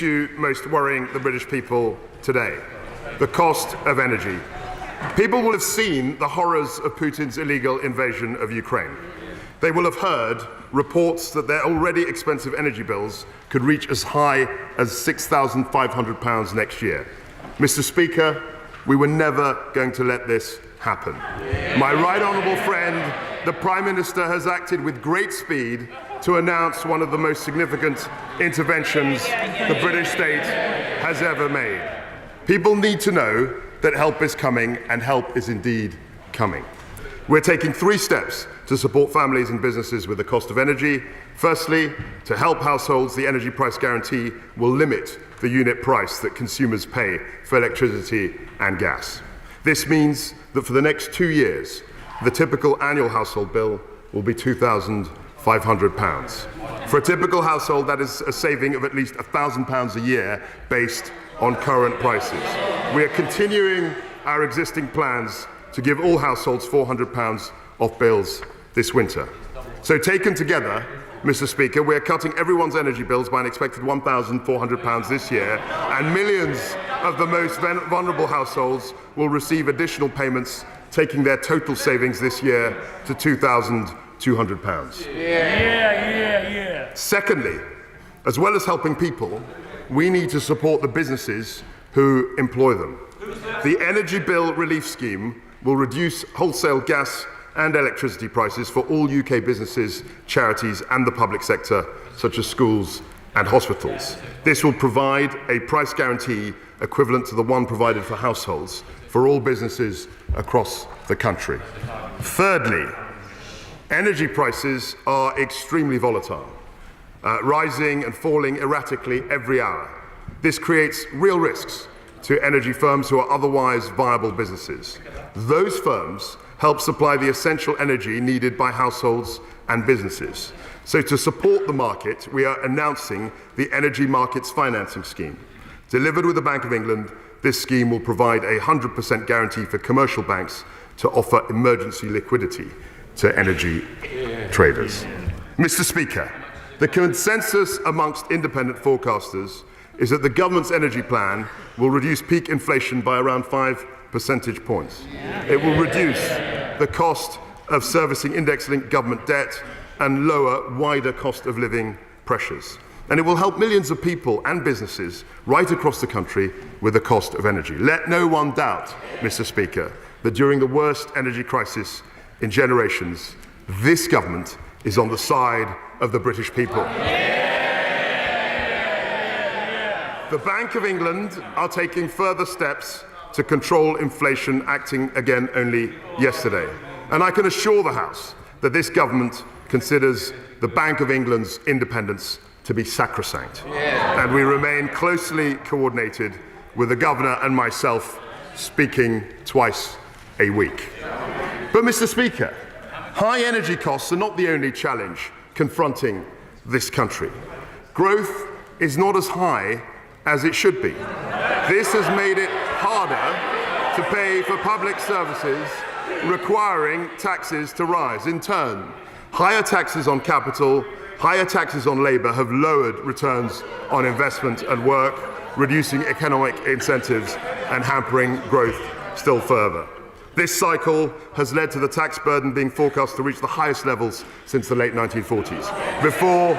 issue most worrying the British people today: the cost of energy. People will have seen the horrors of Putin's illegal invasion of Ukraine. They will have heard reports that their already expensive energy bills could reach as high as £6,500 next year. Mr. Speaker, we were never going to let this happen. My right honourable friend, the Prime Minister, has acted with great speed to announce one of the most significant interventions the British state has ever made. People need to know that help is coming, and help is indeed coming. We're taking 3 steps to support families and businesses with the cost of energy. Firstly, to help households, the energy price guarantee will limit the unit price that consumers pay for electricity and gas. This means that for the next 2 years, the typical annual household bill will be £2,500. For a typical household, that is a saving of at least £1,000 a year based on current prices. We are continuing our existing plans to give all households £400 off bills this winter. So taken together, Mr. Speaker, we are cutting everyone's energy bills by an expected £1,400 this year, and millions of the most vulnerable households will receive additional payments, taking their total savings this year to £2,200. Secondly, as well as helping people, we need to support the businesses who employ them. The Energy Bill Relief Scheme will reduce wholesale gas and electricity prices for all UK businesses, charities and the public sector, such as schools and hospitals. This will provide a price guarantee equivalent to the one provided for households for all businesses across the country. Thirdly, energy prices are extremely volatile, rising and falling erratically every hour. This creates real risks to energy firms who are otherwise viable businesses. Those firms help supply the essential energy needed by households and businesses. So to support the market, we are announcing the Energy Markets Financing Scheme. Delivered with the Bank of England, this scheme will provide a 100% guarantee for commercial banks to offer emergency liquidity to energy traders. Mr. Speaker, the consensus amongst independent forecasters is that the government's energy plan will reduce peak inflation by around 5 percentage points. It will reduce the cost of servicing index-linked government debt and lower wider cost of living pressures. And it will help millions of people and businesses right across the country with the cost of energy. Let no one doubt, Mr. Speaker, that during the worst energy crisis in generations, this government is on the side of the British people. The Bank of England are taking further steps to control inflation, acting again only yesterday. And I can assure the House that this government considers the Bank of England's independence to be sacrosanct. And we remain closely coordinated with the Governor and myself, speaking twice a week. But, Mr. Speaker, high energy costs are not the only challenge confronting this country. Growth is not as high as it should be. This has made it harder to pay for public services, requiring taxes to rise. In turn, higher taxes on capital, higher taxes on labour have lowered returns on investment and work, reducing economic incentives and hampering growth still further. This cycle has led to the tax burden being forecast to reach the highest levels since the late 1940s, before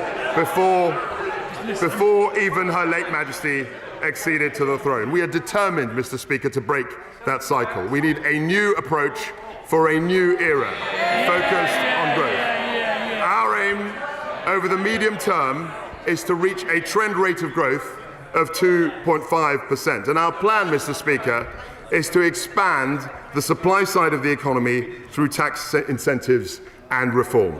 even Her late Majesty acceded to the throne. We are determined, Mr. Speaker, to break that cycle. We need a new approach for a new era, focused on growth. Our aim over the medium term is to reach a trend rate of growth of 2.5%. And our plan, Mr. Speaker, is to expand the supply side of the economy through tax incentives and reform.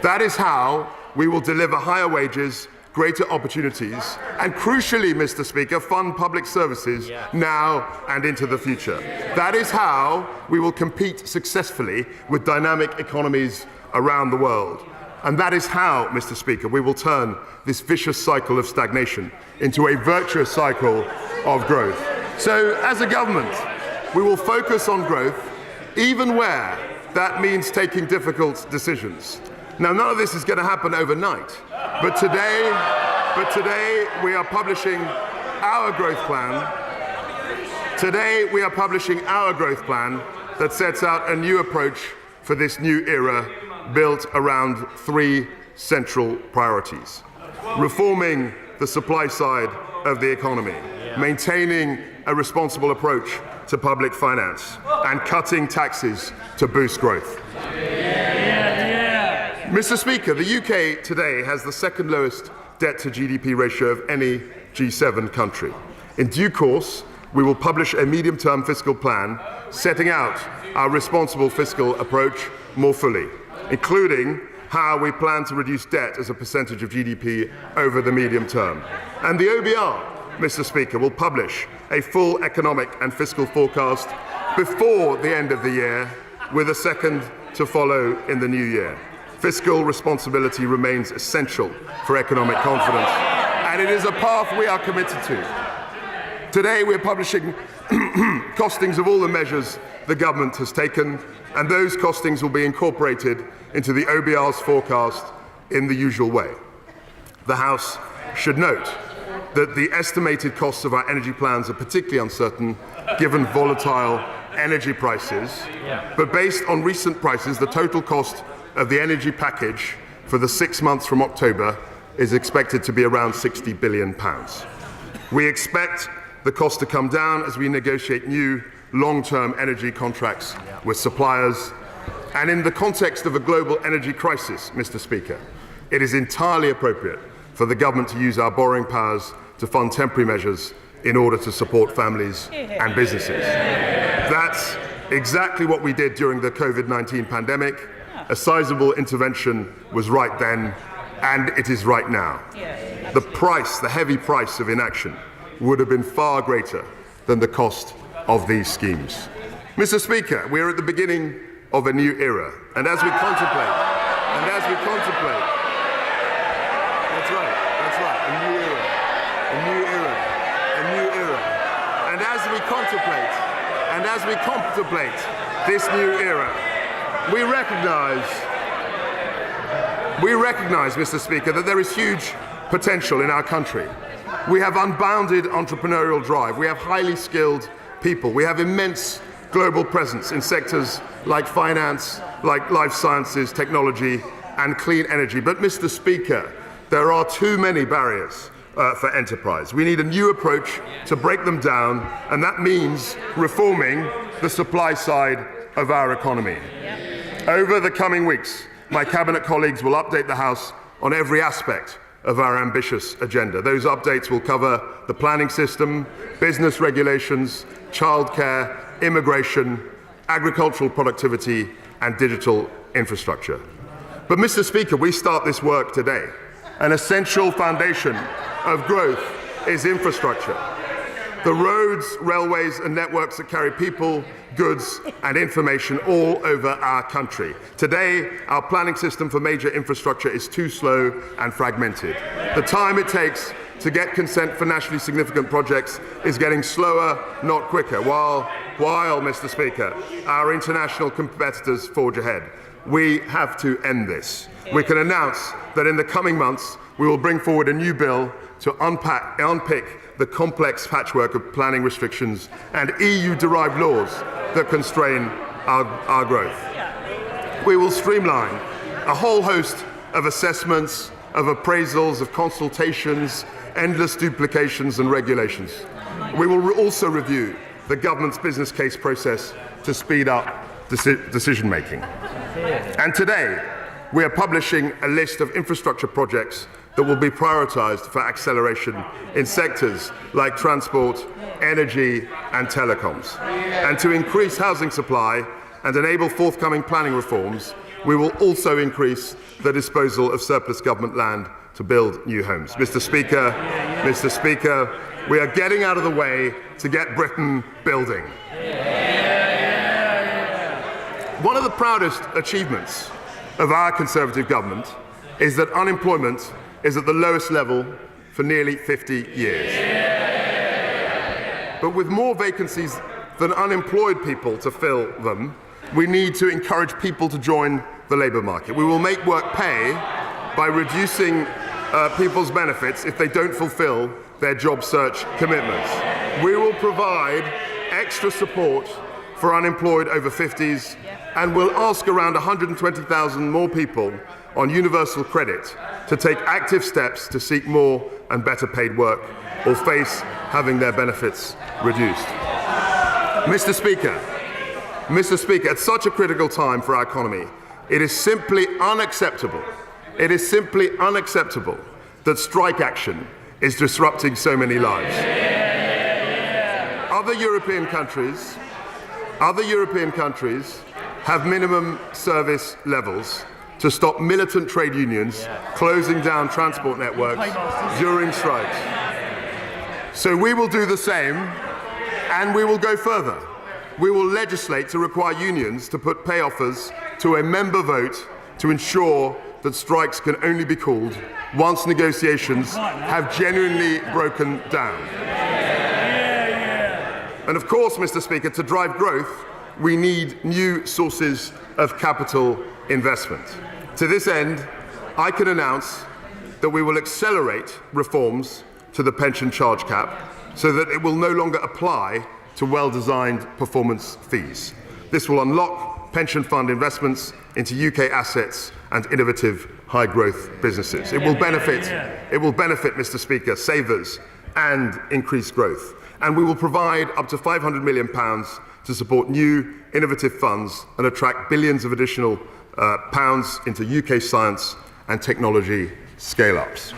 That is how we will deliver higher wages, greater opportunities, and crucially, Mr. Speaker, fund public services now and into the future. That is how we will compete successfully with dynamic economies around the world. And that is how, Mr. Speaker, we will turn this vicious cycle of stagnation into a virtuous cycle of growth. So, as a government, we will focus on growth, even where that means taking difficult decisions. Now, none of this is going to happen overnight, but today But today we are publishing our growth plan. Today we are publishing our growth plan that sets out a new approach for this new era built around three central priorities: reforming the supply side of the economy, maintaining a responsible approach to public finance, and cutting taxes to boost growth. Mr. Speaker, the UK today has the second lowest debt to GDP ratio of any G7 country. In due course, we will publish a medium-term fiscal plan setting out our responsible fiscal approach more fully, including how we plan to reduce debt as a percentage of GDP over the medium term. And the OBR, Mr. Speaker, will publish a full economic and fiscal forecast before the end of the year, with a second to follow in the new year. Fiscal responsibility remains essential for economic confidence, and it is a path we are committed to. Today we are publishing costings of all the measures the government has taken, and those costings will be incorporated into the OBR's forecast in the usual way. The House should note that the estimated costs of our energy plans are particularly uncertain given volatile energy prices, but based on recent prices, the total cost of the energy package for the 6 months from October is expected to be around £60 billion. We expect the cost to come down as we negotiate new long-term energy contracts with suppliers. And in the context of a global energy crisis, Mr. Speaker, it is entirely appropriate for the government to use our borrowing powers to fund temporary measures in order to support families and businesses. That's exactly what we did during the COVID-19 pandemic. A sizable intervention was right then, and it is right now. The price, the heavy price of inaction, would have been far greater than the cost of these schemes. Mr. Speaker, we are at the beginning of a new era, and as we contemplate, that's right, a new era, and as we contemplate this new era, we recognize, Mr. Speaker, that there is huge potential in our country. We have unbounded entrepreneurial drive. We have highly skilled people. We have immense global presence in sectors like finance, like life sciences, technology, and clean energy. But, Mr. Speaker, there are too many barriers for enterprise. We need a new approach to break them down, and that means reforming the supply side of our economy. Over the coming weeks, my Cabinet colleagues will update the House on every aspect of our ambitious agenda. Those updates will cover the planning system, business regulations, childcare, immigration, agricultural productivity, and digital infrastructure. But, Mr. Speaker, we start this work today. An essential foundation of growth is infrastructure. The roads, railways, and networks that carry people, goods, and information all over our country. Today, our planning system for major infrastructure is too slow and fragmented. The time it takes to get consent for nationally significant projects is getting slower, not quicker, while, Mr. Speaker, our international competitors forge ahead. We have to end this. We can announce that in the coming months, we will bring forward a new bill to unpick the complex patchwork of planning restrictions and EU-derived laws that constrain our growth. We will streamline a whole host of assessments, of appraisals, of consultations, endless duplications and regulations. We will also review the government's business case process to speed up decision-making. And today, we are publishing a list of infrastructure projects that will be prioritised for acceleration in sectors like transport, energy and telecoms. And to increase housing supply and enable forthcoming planning reforms, we will also increase the disposal of surplus government land to build new homes. Mr. Speaker, we are getting out of the way to get Britain building. One of the proudest achievements of our Conservative government is that unemployment is at the lowest level for nearly 50 years. But with more vacancies than unemployed people to fill them, we need to encourage people to join the labour market. We will make work pay by reducing people's benefits if they don't fulfill their job search commitments. We will provide extra support for unemployed over 50s, and will ask around 120,000 more people on universal credit to take active steps to seek more and better paid work or face having their benefits reduced. Mr. Speaker, at such a critical time for our economy, it is simply unacceptable. It is simply unacceptable that strike action is disrupting so many lives. Other European countries have minimum service levels to stop militant trade unions closing down transport networks during strikes. So we will do the same, and we will go further. We will legislate to require unions to put pay offers to a member vote to ensure that strikes can only be called once negotiations have genuinely broken down. And of course, Mr. Speaker, to drive growth, we need new sources of capital investment. To this end, I can announce that we will accelerate reforms to the pension charge cap so that it will no longer apply to well-designed performance fees. This will unlock pension fund investments into UK assets and innovative high-growth businesses. It will benefit, Mr. Speaker, savers and increase growth. And we will provide up to £500 million to support new innovative funds and attract billions of additional pounds into UK science and technology scale-ups.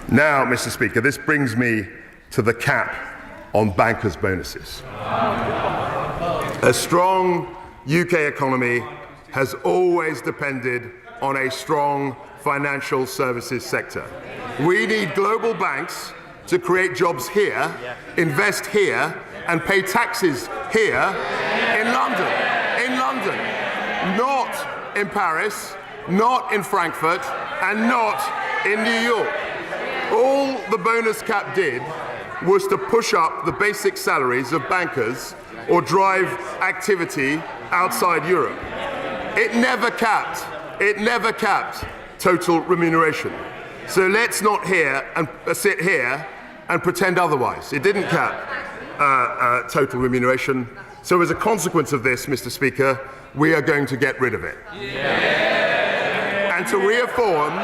Now, Mr. Speaker, this brings me to the cap on bankers' bonuses. A strong UK economy has always depended on a strong financial services sector. We need global banks to create jobs here, invest here, and pay taxes here in London, not in Paris, not in Frankfurt, and not in New York. All the bonus cap did was to push up the basic salaries of bankers or drive activity outside Europe. It never capped total remuneration. So let's not sit here and pretend otherwise. It didn't cap total remuneration. So as a consequence of this, Mr. Speaker, we are going to get rid of it. And to reaffirm,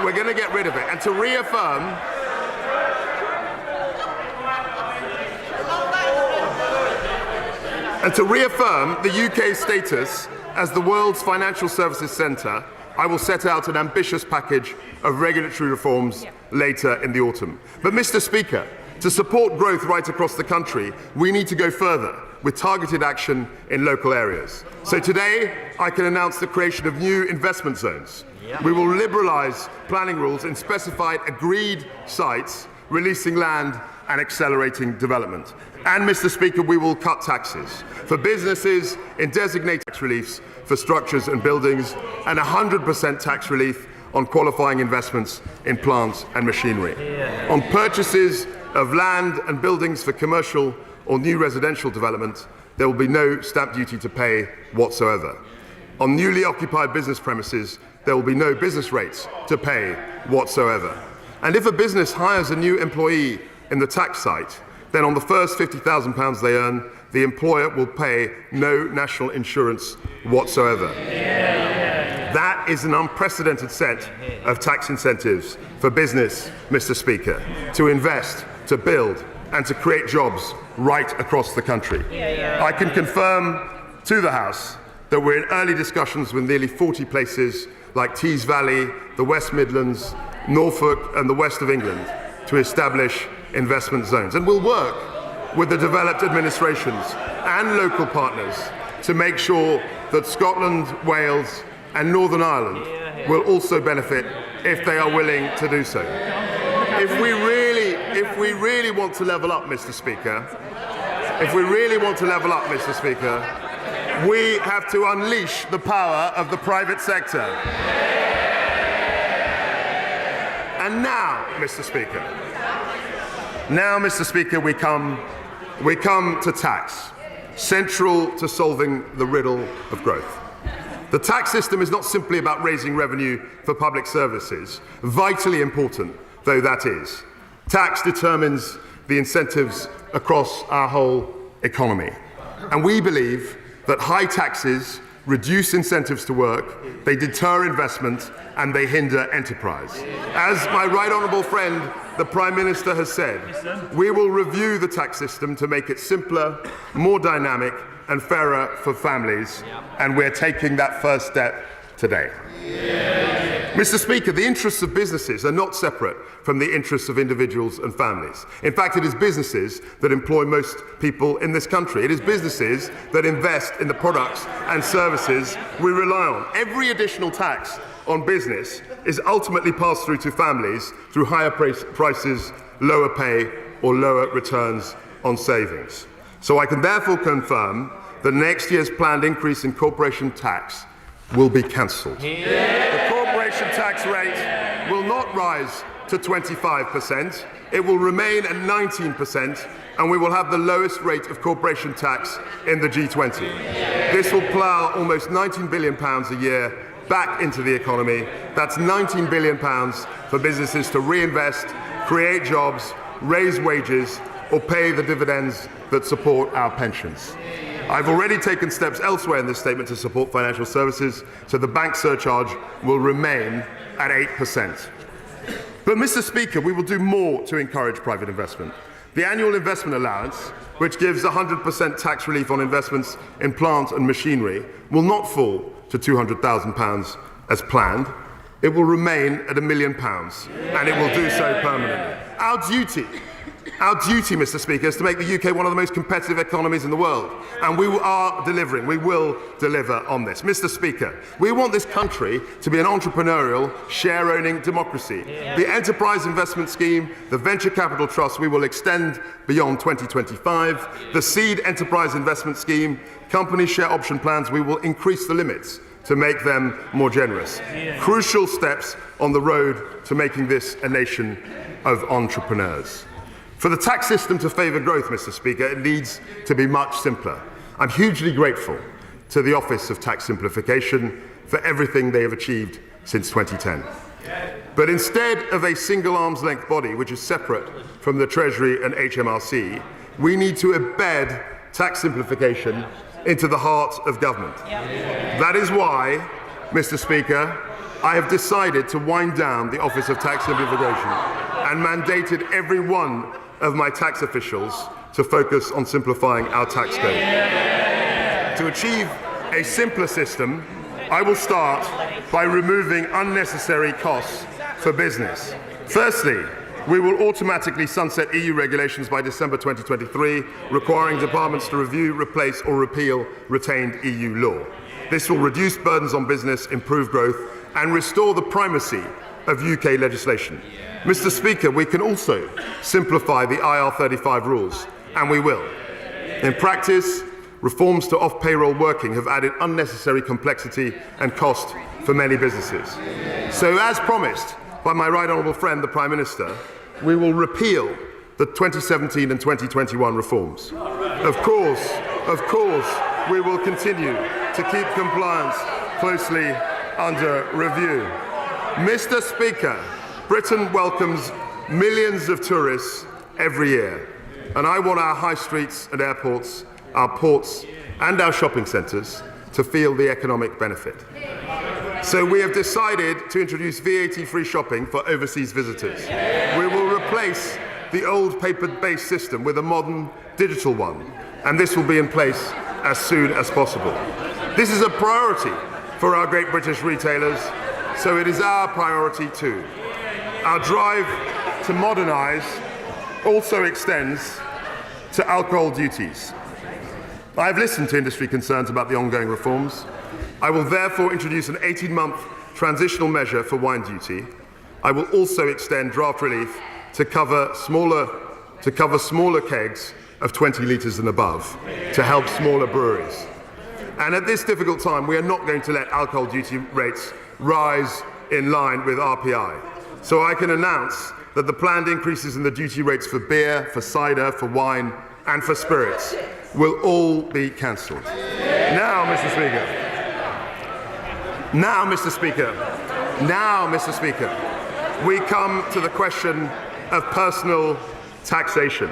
we're going to get rid of it. And to reaffirm the UK's status as the world's financial services centre, I will set out an ambitious package of regulatory reforms later in the autumn. But, Mr. Speaker, to support growth right across the country, we need to go further with targeted action in local areas. So today, I can announce the creation of new investment zones. We will liberalise planning rules in specified agreed sites, releasing land and accelerating development. And, Mr. Speaker, we will cut taxes for businesses in designated tax reliefs for structures and buildings, and 100% tax relief on qualifying investments in plants and machinery. On purchases of land and buildings for commercial or new residential development, there will be no stamp duty to pay whatsoever. On newly occupied business premises, there will be no business rates to pay whatsoever. And if a business hires a new employee in the tax site, then on the first £50,000 they earn, the employer will pay no national insurance whatsoever. That is an unprecedented set of tax incentives for business, Mr. Speaker, to invest, to build, and to create jobs right across the country. I can confirm to the House that we're in early discussions with nearly 40 places like Tees Valley, the West Midlands, Norfolk, and the west of England to establish investment zones. And we'll work with the developed administrations and local partners to make sure that Scotland, Wales, and Northern Ireland will also benefit if they are willing to do so. If we really want to level up, Mr. Speaker, we have to unleash the power of the private sector. And now, Mr. Speaker, we come to tax, central to solving the riddle of growth. The tax system is not simply about raising revenue for public services, vitally important though that is. Tax determines the incentives across our whole economy. And we believe that high taxes reduce incentives to work, they deter investment, and they hinder enterprise. As my right honourable friend, the Prime Minister, has said, we will review the tax system to make it simpler, more dynamic, and fairer for families, and we're taking that first step today. Mr. Speaker, the interests of businesses are not separate from the interests of individuals and families. In fact, it is businesses that employ most people in this country. It is businesses that invest in the products and services we rely on. Every additional tax on business is ultimately passed through to families through higher prices, lower pay, or lower returns on savings. So I can therefore confirm that next year's planned increase in corporation tax will be cancelled. The corporation tax rate will not rise to 25%. It will remain at 19%, and we will have the lowest rate of corporation tax in the G20. This will plough almost £19 billion a year back into the economy. That's £19 billion for businesses to reinvest, create jobs, raise wages, or pay the dividends that support our pensions. I've already taken steps elsewhere in this statement to support financial services, so the bank surcharge will remain at 8%. But, Mr. Speaker, we will do more to encourage private investment. The annual investment allowance, which gives 100% tax relief on investments in plant and machinery, will not fall to £200,000 as planned. It will remain at £1 million, and it will do so permanently. Our duty, Mr. Speaker, is to make the UK one of the most competitive economies in the world. And we are delivering. We will deliver on this. Mr. Speaker, we want this country to be an entrepreneurial, share-owning democracy. The Enterprise Investment Scheme, the Venture Capital Trust, we will extend beyond 2025. The Seed Enterprise Investment Scheme, company share option plans, we will increase the limits to make them more generous. Crucial steps on the road to making this a nation of entrepreneurs. For the tax system to favour growth, Mr. Speaker, it needs to be much simpler. I'm hugely grateful to the Office of Tax Simplification for everything they have achieved since 2010. But instead of a single arm's-length body which is separate from the Treasury and HMRC, we need to embed tax simplification into the heart of government. That is why, Mr. Speaker, I have decided to wind down the Office of Tax Simplification and mandated every one of my tax officials to focus on simplifying our tax code. To achieve a simpler system, I will start by removing unnecessary costs for business. Firstly, we will automatically sunset EU regulations by December 2023, requiring departments to review, replace or repeal retained EU law. This will reduce burdens on business, improve growth and restore the primacy of UK legislation. Mr. Speaker, we can also simplify the IR35 rules, and we will. In practice, reforms to off-payroll working have added unnecessary complexity and cost for many businesses. So, as promised by my right honourable friend, the Prime Minister, we will repeal the 2017 and 2021 reforms. Of course, we will continue to keep compliance closely under review. Mr. Speaker, Britain welcomes millions of tourists every year, and I want our high streets and airports, our ports and our shopping centres to feel the economic benefit. So we have decided to introduce VAT-free shopping for overseas visitors. We will replace the old paper-based system with a modern digital one, and this will be in place as soon as possible. This is a priority for our great British retailers, so it is our priority too. Our drive to modernise also extends to alcohol duties. I have listened to industry concerns about the ongoing reforms. I will therefore introduce an 18-month transitional measure for wine duty. I will also extend draft relief to cover smaller kegs of 20 litres and above to help smaller breweries. And at this difficult time, we are not going to let alcohol duty rates rise in line with RPI. So I can announce that the planned increases in the duty rates for beer, for cider, for wine and for spirits will all be cancelled. Now, Mr. Speaker, Now, Mr. Speaker, we come to the question of personal taxation.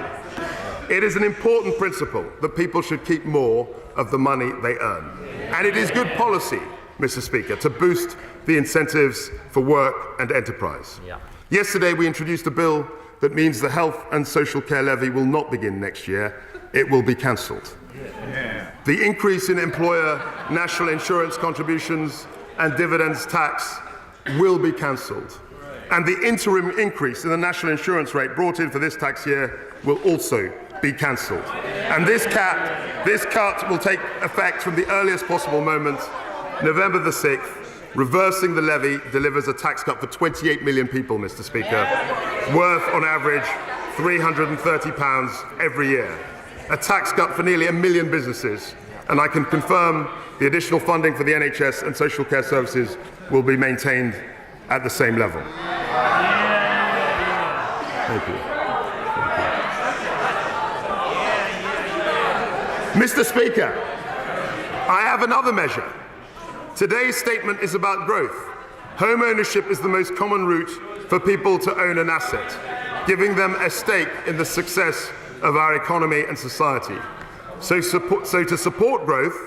It is an important principle that people should keep more of the money they earn. And it is good policy, Mr. Speaker, to boost the incentives for work and enterprise. Yesterday, we introduced a bill that means the health and social care levy will not begin next year. It will be cancelled. The increase in employer national insurance contributions and dividends tax will be cancelled. And the interim increase in the national insurance rate brought in for this tax year will also be cancelled. And this cut will take effect from the earliest possible moment, November the 6th. Reversing the levy delivers a tax cut for 28 million people, Mr. Speaker, worth on average £330 every year. A tax cut for nearly 1 million businesses. And I can confirm the additional funding for the NHS and social care services will be maintained at the same level. Thank you. Mr. Speaker, I have another measure. Today's statement is about growth. Home ownership is the most common route for people to own an asset, giving them a stake in the success of our economy and society. So to support growth,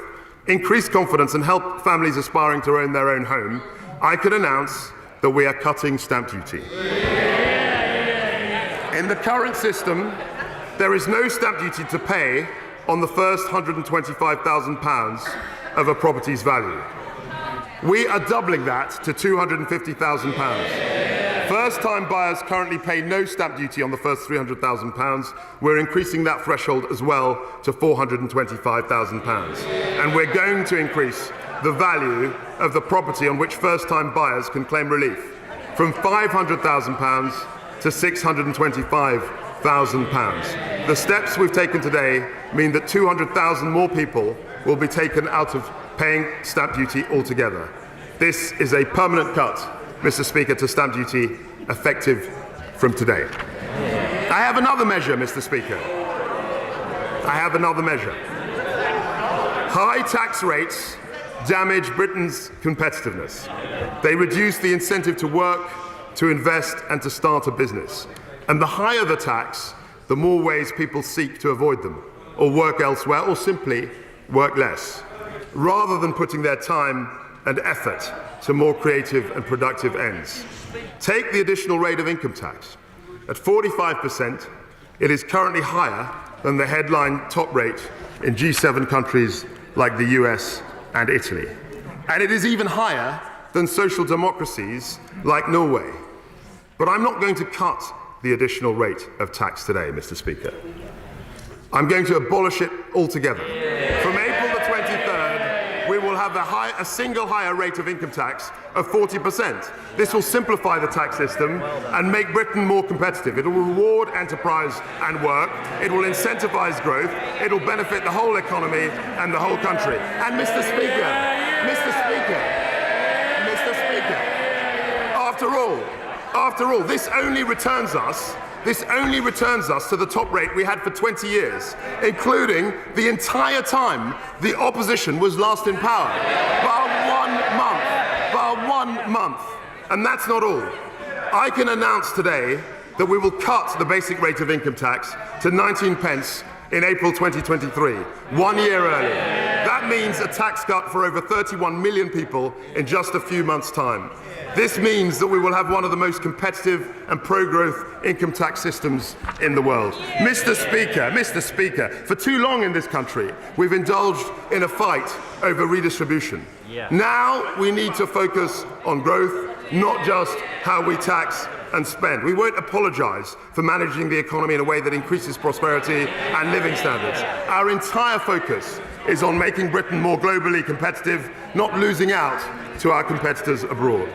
increase confidence and help families aspiring to own their own home, I can announce that we are cutting stamp duty. In the current system, there is no stamp duty to pay on the first £125,000 of a property's value. We are doubling that to £250,000. First-time buyers currently pay no stamp duty on the first £300,000. We're increasing that threshold as well to £425,000. And we're going to increase the value of the property on which first-time buyers can claim relief from £500,000 to £625,000. The steps we've taken today mean that 200,000 more people will be taken out of paying stamp duty altogether. This is a permanent cut, Mr. Speaker, to stamp duty effective from today. I have another measure, Mr. Speaker. I have another measure. High tax rates damage Britain's competitiveness. They reduce the incentive to work, to invest and to start a business. And the higher the tax, the more ways people seek to avoid them, or work elsewhere, or simply work less, rather than putting their time and effort to more creative and productive ends. Take the additional rate of income tax. At 45%, it is currently higher than the headline top rate in G7 countries like the US and Italy. And it is even higher than social democracies like Norway. But I'm not going to cut the additional rate of tax today, Mr. Speaker. I'm going to abolish it altogether. From April the 23rd, we will have a single higher rate of income tax of 40%. This will simplify the tax system and make Britain more competitive. It will reward enterprise and work. It will incentivize growth. It will benefit the whole economy and the whole country. And Mr. Speaker, after all, this only returns us to the top rate we had for 20 years, including the entire time the opposition was last in power. By 1 month. And that's not all. I can announce today that we will cut the basic rate of income tax to 19 pence in April 2023, 1 year early. That means a tax cut for over 31 million people in just a few months' time. This means that we will have one of the most competitive and pro-growth income tax systems in the world. Mr. Speaker, for too long in this country, we've indulged in a fight over redistribution. Now we need to focus on growth, not just how we tax and spend. We won't apologise for managing the economy in a way that increases prosperity and living standards. Our entire focus is on making Britain more globally competitive, not losing out to our competitors abroad.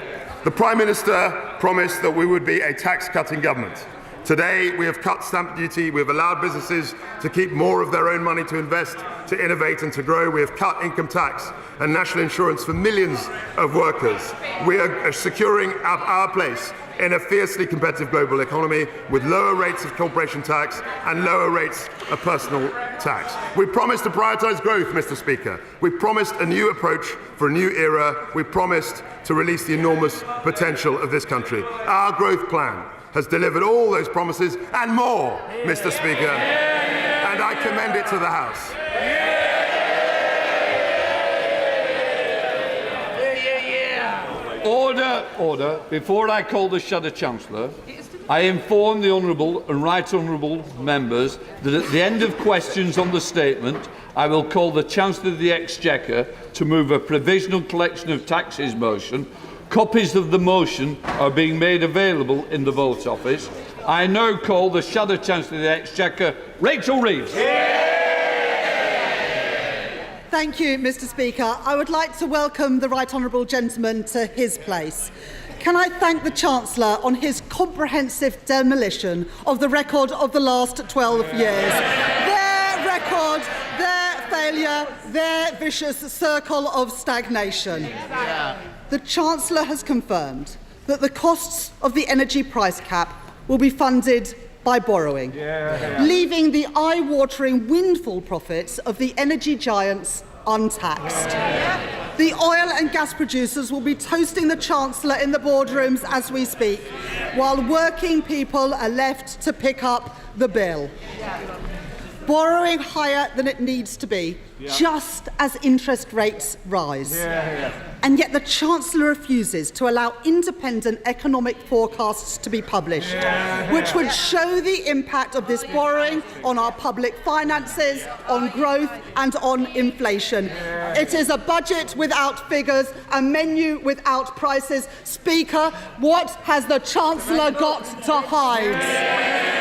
The Prime Minister promised that we would be a tax-cutting government. Today, we have cut stamp duty, we have allowed businesses to keep more of their own money to invest, to innovate and to grow. We have cut income tax and national insurance for millions of workers. We are securing our place in a fiercely competitive global economy with lower rates of corporation tax and lower rates of personal tax. We promised to prioritise growth, Mr. Speaker. We promised a new approach for a new era. We promised to release the enormous potential of this country. Our growth plan has delivered all those promises and more, Mr. Speaker, and I commend it to the House. Order. Before I call the Shadow Chancellor, I inform the Honourable and Right Honourable members that at the end of questions on the statement, I will call the Chancellor of the Exchequer to move a provisional collection of taxes motion. Copies of the motion are being made available in the vote office. I now call the Shadow Chancellor of the Exchequer, Rachel Reeves. Thank you, Mr. Speaker. I would like to welcome the Right Honourable Gentleman to his place. Can I thank the Chancellor on his comprehensive demolition of the record of the last 12 years. Their record, their failure, their vicious circle of stagnation. The Chancellor has confirmed that the costs of the energy price cap will be funded by borrowing, leaving the eye-watering windfall profits of the energy giants untaxed. The oil and gas producers will be toasting the Chancellor in the boardrooms as we speak, while working people are left to pick up the bill. Borrowing higher than it needs to be, just as interest rates rise. And yet the Chancellor refuses to allow independent economic forecasts to be published, which would show the impact of this borrowing on our public finances, on growth and on inflation. It is a budget without figures, a menu without prices. Speaker, what has the Chancellor got to hide?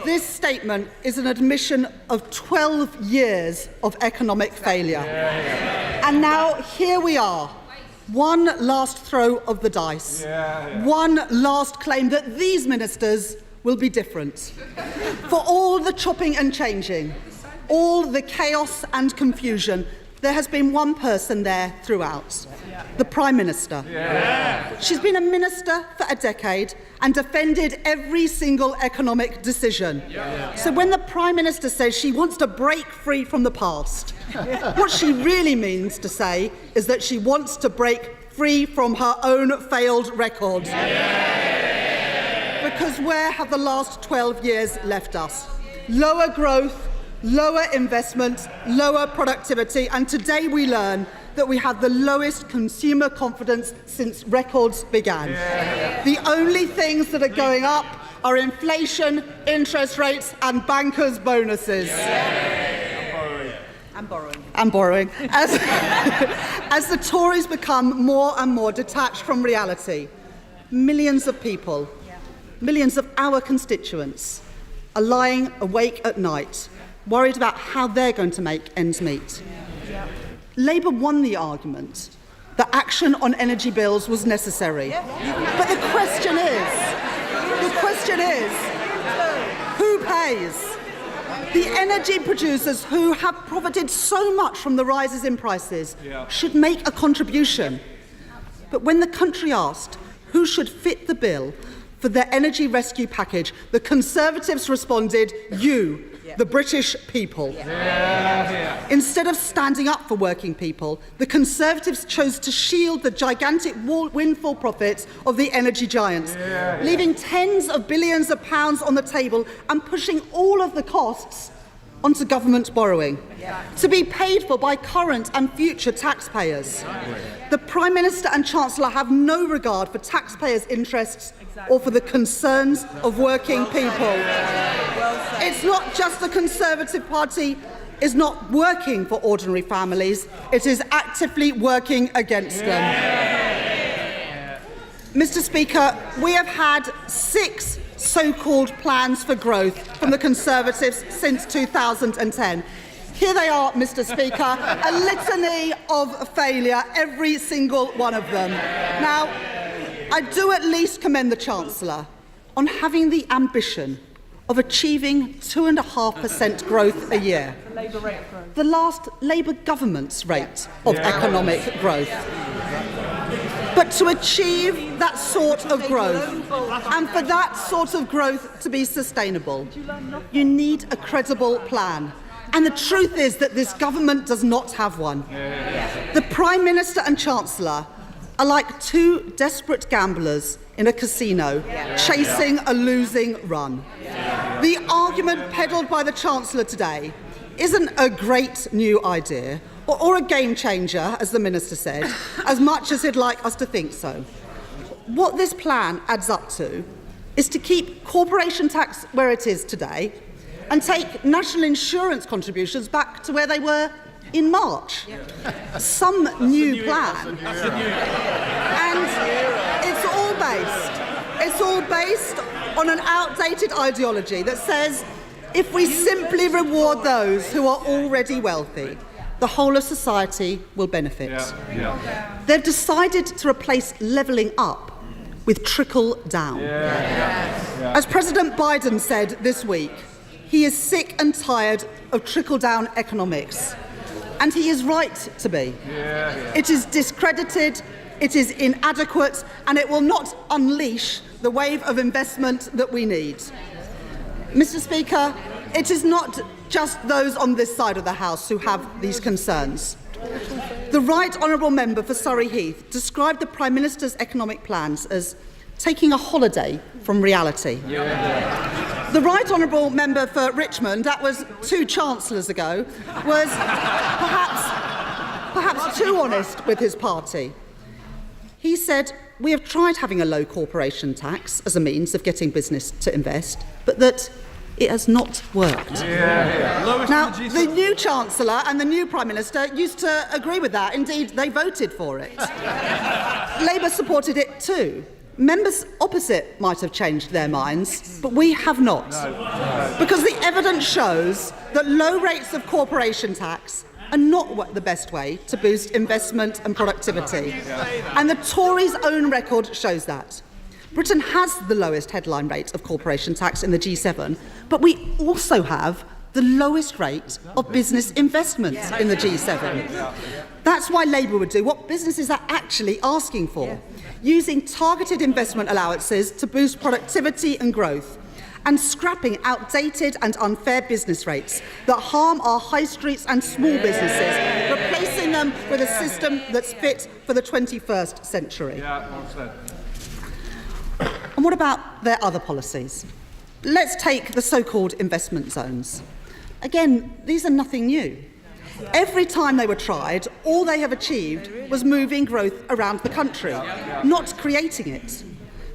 This statement is an admission of 12 years of economic failure. And now here we are, one last throw of the dice, one last claim that these ministers will be different. For all the chopping and changing, all the chaos and confusion, there has been one person there throughout, the Prime Minister. She's been a minister for a decade and defended every single economic decision. So when the Prime Minister says she wants to break free from the past, what she really means to say is that she wants to break free from her own failed record. Because where have the last 12 years left us? Lower growth, lower investment, lower productivity, and today we learn that we have the lowest consumer confidence since records began. The only things that are going up are inflation, interest rates, and bankers' bonuses. And borrowing. As the Tories become more and more detached from reality, millions of people, millions of our constituents, are lying awake at night, worried about how they're going to make ends meet. Labour won the argument that action on energy bills was necessary. But the question is, who pays? The energy producers who have profited so much from the rises in prices should make a contribution. But when the country asked who should fit the bill for their energy rescue package, the Conservatives responded, you, the British people. Instead of standing up for working people, the Conservatives chose to shield the gigantic windfall profits of the energy giants, leaving tens of billions of pounds on the table and pushing all of the costs onto government borrowing, to be paid for by current and future taxpayers. The Prime Minister and Chancellor have no regard for taxpayers' interests or for the concerns of working people. It's not just the Conservative Party is not working for ordinary families, it is actively working against them. Mr. Speaker, we have had 6 so-called plans for growth from the Conservatives since 2010. Here they are, Mr. Speaker, a litany of failure, every single one of them. Now, I do at least commend the Chancellor on having the ambition of achieving 2.5% growth a year, the last Labour government's rate of economic growth. But to achieve that sort of growth, and for that sort of growth to be sustainable, you need a credible plan. And the truth is that this government does not have one. The Prime Minister and Chancellor are like two desperate gamblers in a casino chasing a losing run. The argument peddled by the Chancellor today isn't a great new idea or a game changer, as the Minister said, as much as he'd like us to think so. What this plan adds up to is to keep corporation tax where it is today and take national insurance contributions back to where they were in March. Some new plan. And it's all based on an outdated ideology that says if we simply reward those who are already wealthy, the whole of society will benefit. They've decided to replace levelling up with trickle down. As President Biden said this week, he is sick and tired of trickle-down economics. And he is right to be. It is discredited, it is inadequate, and it will not unleash the wave of investment that we need. Mr. Speaker, it is not just those on this side of the House who have these concerns. The Right Honourable Member for Surrey Heath described the Prime Minister's economic plans as taking a holiday from reality. The Right Honourable Member for Richmond, that was 2 Chancellors ago, was perhaps too honest with his party. He said, "We have tried having a low corporation tax as a means of getting business to invest, but that it has not worked." Now, the new Chancellor and the new Prime Minister used to agree with that. Indeed, they voted for it. Labour supported it too. Members opposite might have changed their minds, but we have not. Because the evidence shows that low rates of corporation tax are not the best way to boost investment and productivity. And the Tories' own record shows that. Britain has the lowest headline rate of corporation tax in the G7, but we also have the lowest rate of business investment in the G7. That's why Labour would do what businesses are actually asking for, using targeted investment allowances to boost productivity and growth, and scrapping outdated and unfair business rates that harm our high streets and small businesses, replacing them with a system that's fit for the 21st century. And what about their other policies? Let's take the so-called investment zones. Again, these are nothing new. Every time they were tried, all they have achieved was moving growth around the country, not creating it.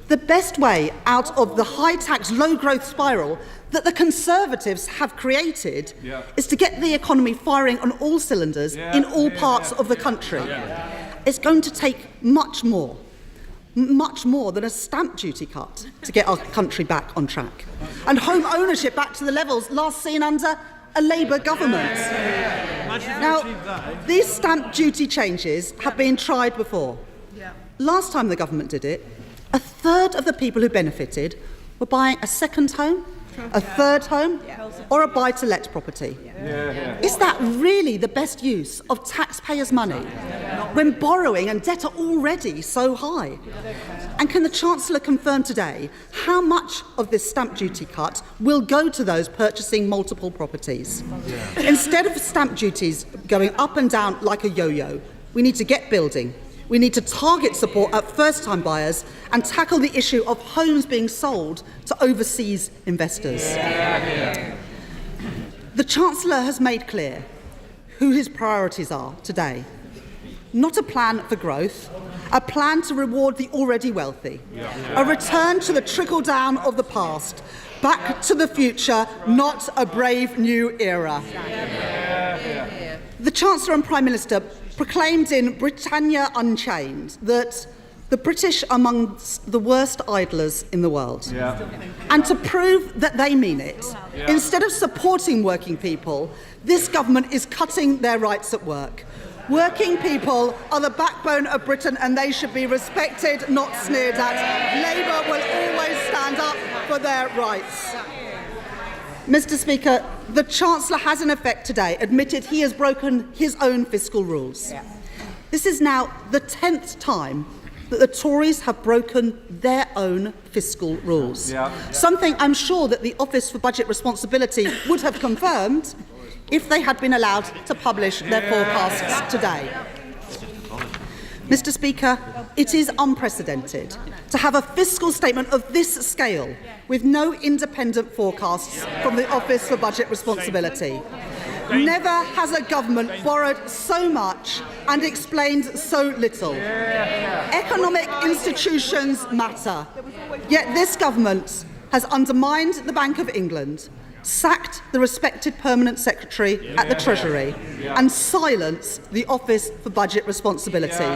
The best way out of the high-tax, low-growth spiral that the Conservatives have created is to get the economy firing on all cylinders in all parts of the country. It's going to take much more than a stamp duty cut to get our country back on track. And home ownership back to the levels last seen under a Labour government. Now, these stamp duty changes have been tried before. Last time the government did it, a third of the people who benefited were buying a second home, a third home, or a buy-to-let property. Is that really the best use of taxpayers' money when borrowing and debt are already so high? And can the Chancellor confirm today how much of this stamp duty cut will go to those purchasing multiple properties? Instead of stamp duties going up and down like a yo-yo, we need to get building. We need to target support at first-time buyers and tackle the issue of homes being sold to overseas investors. The Chancellor has made clear who his priorities are today. Not a plan for growth, a plan to reward the already wealthy, a return to the trickle-down of the past, back to the future, not a brave new era. The Chancellor and Prime Minister proclaimed in Britannia Unchained that the British are amongst the worst idlers in the world. And to prove that they mean it, instead of supporting working people, this government is cutting their rights at work. Working people are the backbone of Britain and they should be respected, not sneered at. Labour will always stand up for their rights. Mr. Speaker, the Chancellor has in effect today admitted he has broken his own fiscal rules. This is now the 10th time that the Tories have broken their own fiscal rules. Something I'm sure that the Office for Budget Responsibility would have confirmed if they had been allowed to publish their forecasts today. Mr. Speaker, it is unprecedented to have a fiscal statement of this scale with no independent forecasts from the Office for Budget Responsibility. Never has a government borrowed so much and explained so little. Economic institutions matter, yet this government has undermined the Bank of England, sacked the respected Permanent Secretary at the Treasury and silenced the Office for Budget Responsibility.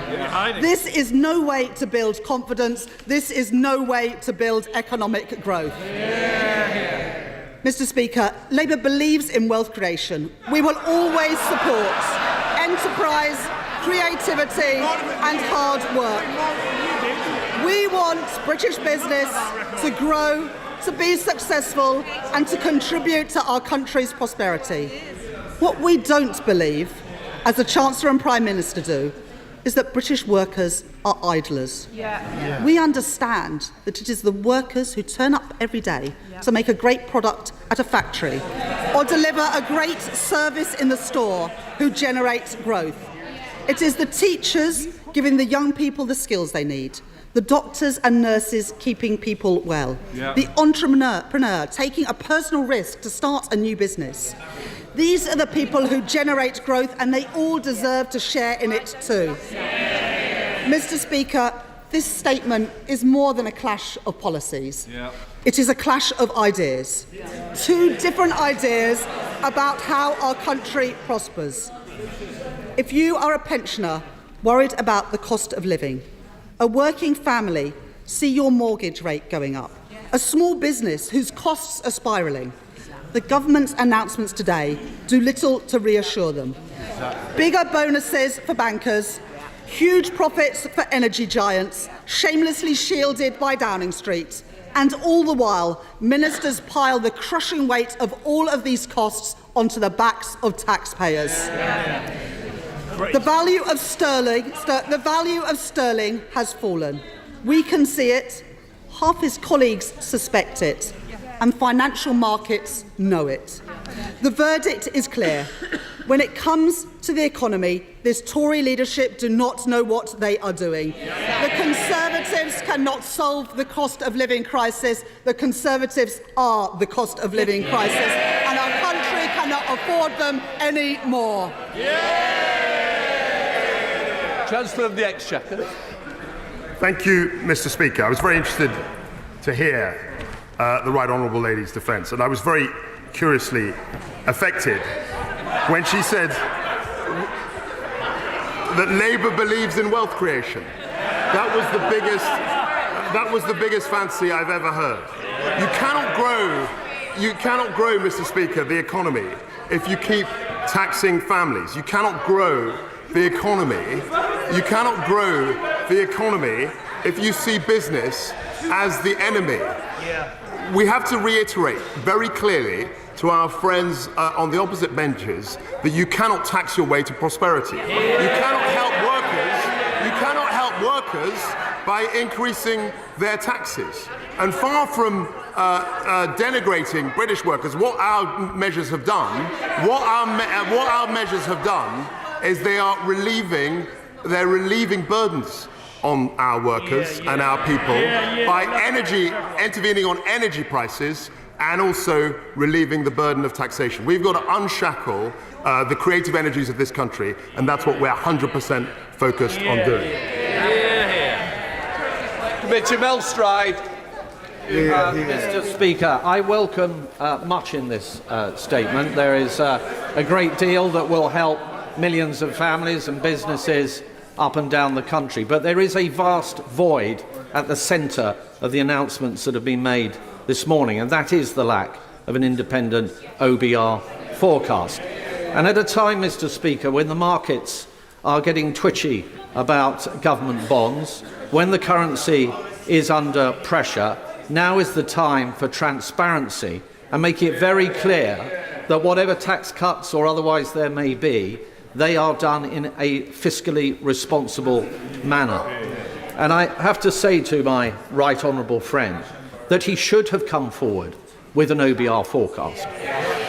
This is no way to build confidence. This is no way to build economic growth. Mr. Speaker, Labour believes in wealth creation. We will always support enterprise, creativity and hard work. We want British business to grow, to be successful and to contribute to our country's prosperity. What we don't believe, as the Chancellor and Prime Minister do, is that British workers are idlers. We understand that it is the workers who turn up every day to make a great product at a factory or deliver a great service in the store who generate growth. It is the teachers giving the young people the skills they need, the doctors and nurses keeping people well, the entrepreneur taking a personal risk to start a new business. These are the people who generate growth, and they all deserve to share in it too. Mr. Speaker, this statement is more than a clash of policies. It is a clash of ideas. Two different ideas about how our country prospers. If you are a pensioner worried about the cost of living, a working family see your mortgage rate going up, a small business whose costs are spiralling, the government's announcements today do little to reassure them. Bigger bonuses for bankers, huge profits for energy giants, shamelessly shielded by Downing Street, and all the while, ministers pile the crushing weight of all of these costs onto the backs of taxpayers. The value of sterling has fallen. We can see it, half his colleagues suspect it, and financial markets know it. The verdict is clear. When it comes to the economy, this Tory leadership do not know what they are doing. The Conservatives cannot solve the cost of living crisis. The Conservatives are the cost of living crisis, and our country cannot afford them anymore. Chancellor of the Exchequer. Thank you, Mr. Speaker. I was very interested to hear the Right Honourable Lady's defence, and I was very curiously affected when she said that Labour believes in wealth creation. That was the biggest fancy I've ever heard. You cannot grow, Mr. Speaker, the economy if you keep taxing families. You cannot grow the economy. You cannot grow the economy if you see business as the enemy. We have to reiterate very clearly to our friends on the opposite benches that you cannot tax your way to prosperity. You cannot help workers by increasing their taxes. And far from denigrating British workers, what our measures have done, is they are relieving burdens on our workers and our people by intervening on energy prices and also relieving the burden of taxation. We've got to unshackle the creative energies of this country, and that's what we're 100% focused on doing. Committee Melstride. Mr. Speaker, I welcome much in this statement. There is a great deal that will help millions of families and businesses up and down the country, but there is a vast void at the centre of the announcements that have been made this morning, and that is the lack of an independent OBR forecast. And at a time, Mr. Speaker, when the markets are getting twitchy about government bonds, when the currency is under pressure, now is the time for transparency and making it very clear that whatever tax cuts or otherwise there may be, they are done in a fiscally responsible manner. And I have to say to my right honourable friend that he should have come forward with an OBR forecast.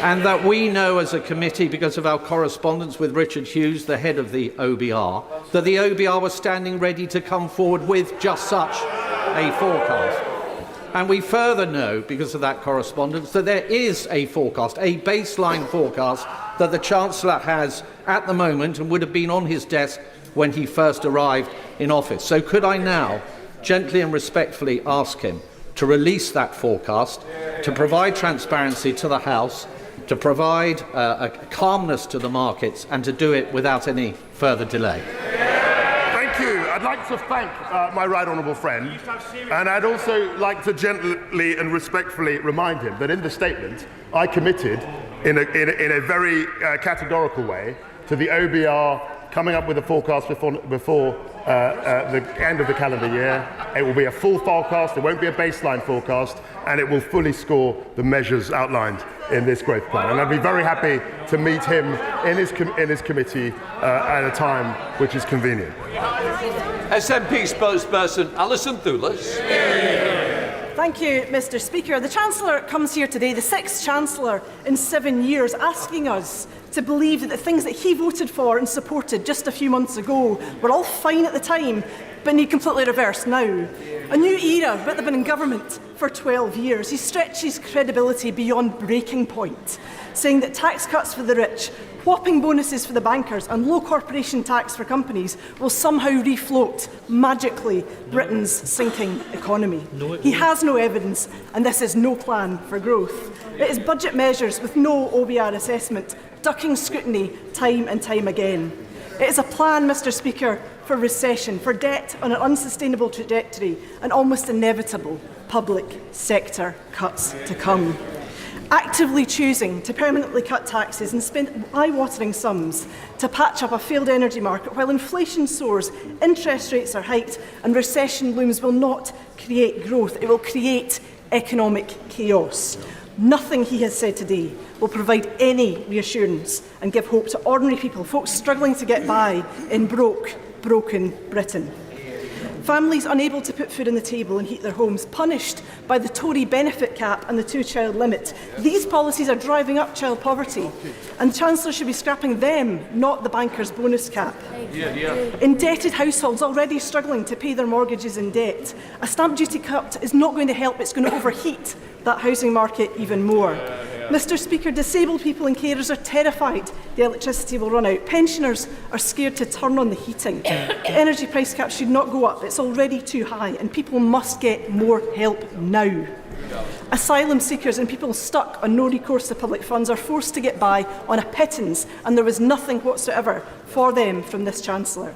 And that we know as a committee, because of our correspondence with Richard Hughes, the head of the OBR, that the OBR was standing ready to come forward with just such a forecast. And we further know, because of that correspondence, that there is a forecast, a baseline forecast, that the Chancellor has at the moment and would have been on his desk when he first arrived in office. So could I now gently and respectfully ask him to release that forecast, to provide transparency to the House, to provide a calmness to the markets, and to do it without any further delay. Thank you. I'd like to thank my right honourable friend, and I'd also like to gently and respectfully remind him that in the statement I committed in a very categorical way to the OBR coming up with a forecast before the end of the calendar year. It will be a full forecast, it won't be a baseline forecast, and it will fully score the measures outlined in this growth plan. And I'd be very happy to meet him in his committee at a time which is convenient. SNP spokesperson Alison Thewlis. Thank you, Mr. Speaker. The Chancellor comes here today, the sixth Chancellor in 7 years, asking us to believe that the things that he voted for and supported just a few months ago were all fine at the time, but need completely reversed now. A new era, but they've been in government for 12 years. He stretches credibility beyond breaking point, saying that tax cuts for the rich, whopping bonuses for the bankers and low corporation tax for companies will somehow refloat, magically, Britain's sinking economy. He has no evidence, and this is no plan for growth. It is budget measures with no OBR assessment, ducking scrutiny time and time again. It is a plan, Mr. Speaker, for recession, for debt on an unsustainable trajectory and almost inevitable public sector cuts to come. Actively choosing to permanently cut taxes and spend eye-watering sums to patch up a failed energy market while inflation soars, interest rates are hiked and recession looms will not create growth, it will create economic chaos. Nothing he has said today will provide any reassurance and give hope to ordinary people, folks struggling to get by in broken Britain. Families unable to put food on the table and heat their homes, punished by the Tory benefit cap and the two-child limit. These policies are driving up child poverty, and the Chancellor should be scrapping them, not the bankers' bonus cap. Indebted households already struggling to pay their mortgages in debt. A stamp duty cut is not going to help, it's going to overheat that housing market even more. Mr. Speaker, disabled people and carers are terrified the electricity will run out. Pensioners are scared to turn on the heating. The energy price cap should not go up. It's already too high, and people must get more help now. Asylum seekers and people stuck on no recourse to public funds are forced to get by on a pittance, and there was nothing whatsoever for them from this Chancellor.